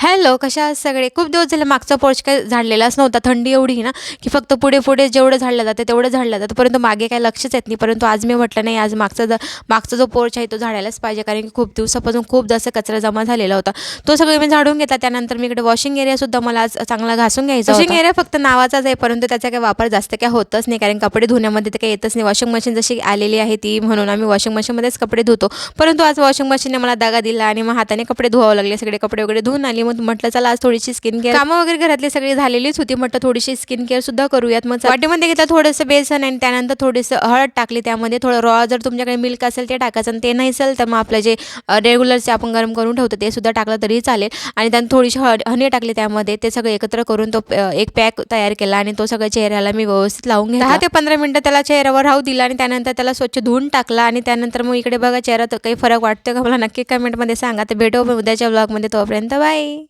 Hello, कशा आहात सगळे? खूप दिवस झाले मागचा पोर्च काही झाडलेलाच नव्हता. थंडी एवढी आहे ना, की फक्त पुढे-पुढे जेवढं झाडलं जातं तेवढं झाडलं जातं. परंतु मागे काही लक्षच येत नाही. परंतु आज मी म्हटलं नाही, आज मागचा जो पोर्च आहे तो झाडायलाच पाहिजे. कारण की खूप दिवसापासून खूप जास्त कचरा जमा झालेला होता. तो सगळं मी झाडून घेतला. त्यानंतर मी इकडे वॉशिंग एरियासुद्धा मला आज चांगला घासून घ्यायचा होता. वॉशिंग एरिया फक्त नावाचाच आहे, परंतु त्याचा काही वापर जास्त काही होतच नाही. कारण कपडे धुण्यामध्ये तर काही येतच नाही. वॉशिंग मशीन जशी आलेली आहे ती, म्हणून आम्ही वॉशिंग मशीनमध्येच कपडे धुतो. परंतु आज वॉशिंग मशीनने मला दगा दिला आणि मग हाताने कपडे धुवावे लागले. सगळे कपडे वगैरे धुवून आली. मग म्हटलं चला आज थोडीशी स्किन केअर कामं वगैरे घरातली सगळी झालेलीच होती. म्हटलं थोडीशी स्किन केअर सुद्धा करूयात. मग वाटीमध्ये घेतलं थोडंसं बेसन आणि त्यानंतर थोडीसं हळद टाकली. त्यामध्ये थोडं रॉ जर तुमच्याकडे मिल्क असेल ते टाकायचं आणि ते नसेल तर मग आपलं जे रेग्युलरचे आपण गरम करून ठेवतो ते सुद्धा टाकलं तरी चालेल. आणि त्यानंतर थोडीशी हनी टाकली त्यामध्ये. ते सगळं एकत्र करून तो एक पॅक तयार केला आणि तो सगळ्या चेहऱ्याला मी व्यवस्थित लावून घेतला. 10 ते 15 मिनिटं त्याला चेहऱ्यावर राहू दिला आणि त्यानंतर त्याला स्वच्छ धुवून टाकला. आणि त्यानंतर मग इकडे बघा चेहऱ्यात काही फरक वाटतो का मला नक्की कमेंटमध्ये सांगा. तर भेटू उद्याच्या ब्लॉगमध्ये. तोपर्यंत बाय.